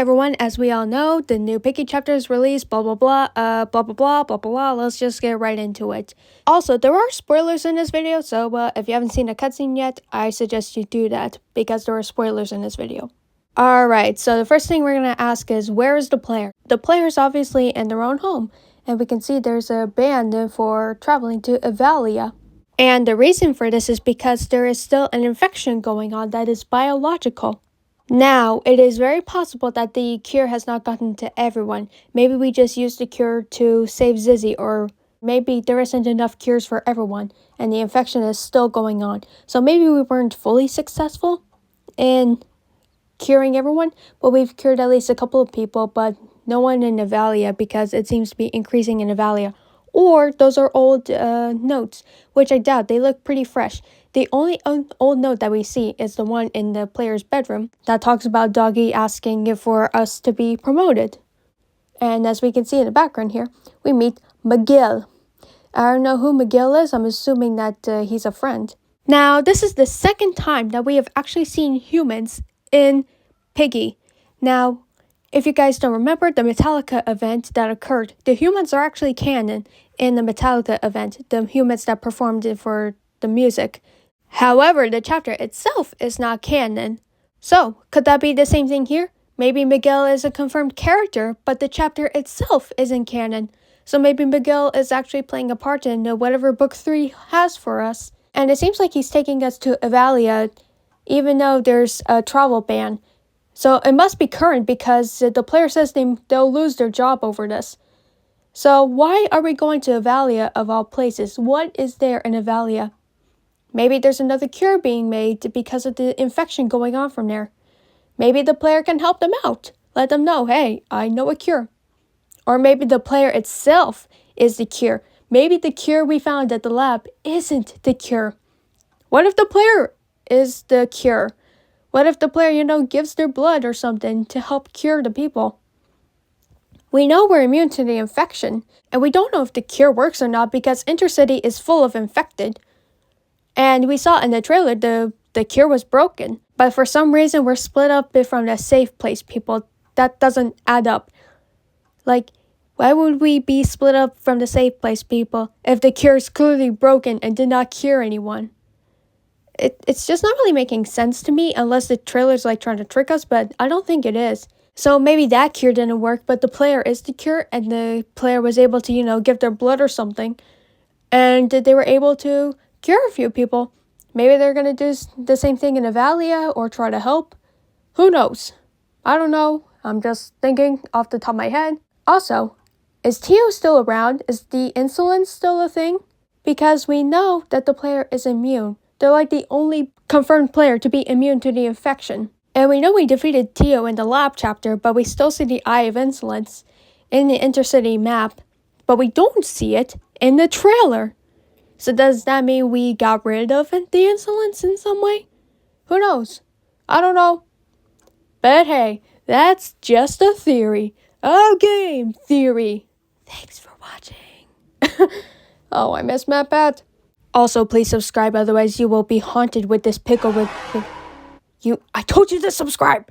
everyone, as we all know, the new Piggy chapter is released, blah blah blah, blah blah blah, blah blah blah. Let's just get right into it. Also, there are spoilers in this video, so if you haven't seen a cutscene yet, I suggest you do that, because there are spoilers in this video. Alright, so the first thing we're going to ask is, where is the player? The player is obviously in their own home, and we can see there's a ban for traveling to Avalia. And the reason for this is because there is still an infection going on that is biological. Now, it is very possible that the cure has not gotten to everyone. Maybe we just used the cure to save Zizzy, or maybe there isn't enough cures for everyone, and the infection is still going on. So maybe we weren't fully successful in curing everyone, but we've cured at least a couple of people, but no one in Avalia, because it seems to be increasing in Avalia. Or those are old notes, which I doubt. They look pretty fresh. The only old note that we see is the one in the player's bedroom that talks about Doggy asking for us to be promoted. And as we can see in the background here, we meet Miguel. I don't know who Miguel is. I'm assuming that he's a friend. Now, this is the second time that we have actually seen humans in Piggy. Now, if you guys don't remember the Metallica event that occurred, the humans are actually canon in the Metallica event, the humans that performed it for the music. However, the chapter itself is not canon. So, could that be the same thing here? Maybe Miguel is a confirmed character, but the chapter itself isn't canon. So maybe Miguel is actually playing a part in whatever Book 3 has for us. And it seems like he's taking us to Avalia, even though there's a travel ban. So it must be current, because the player says they'll lose their job over this. So why are we going to Avalia of all places? What is there in Avalia? Maybe there's another cure being made because of the infection going on from there. Maybe the player can help them out. Let them know, hey, I know a cure. Or maybe the player itself is the cure. Maybe the cure we found at the lab isn't the cure. What if the player is the cure? What if the player, gives their blood or something to help cure the people? We know we're immune to the infection, and we don't know if the cure works or not because Intercity is full of infected. And we saw in the trailer the cure was broken, but for some reason we're split up from the safe place people. That doesn't add up. Like, why would we be split up from the safe place people if the cure is clearly broken and did not cure anyone? It's just not really making sense to me, unless the trailer's trying to trick us, but I don't think it is. So maybe that cure didn't work, but the player is the cure, and the player was able to, give their blood or something, and they were able to cure a few people. Maybe they're going to do the same thing in Avalia, or try to help. Who knows? I don't know. I'm just thinking off the top of my head. Also, is Tio still around? Is the insulin still a thing? Because we know that the player is immune. They're the only confirmed player to be immune to the infection. And we know we defeated Tio in the lab chapter, but we still see the Eye of Insolence in the Intercity map. But we don't see it in the trailer. So does that mean we got rid of the insolence in some way? Who knows? I don't know. But hey, that's just a theory. A game theory. Thanks for watching. Oh, I miss MapBat. Also, please subscribe, otherwise you will be haunted with this pickle with you. I told you to subscribe!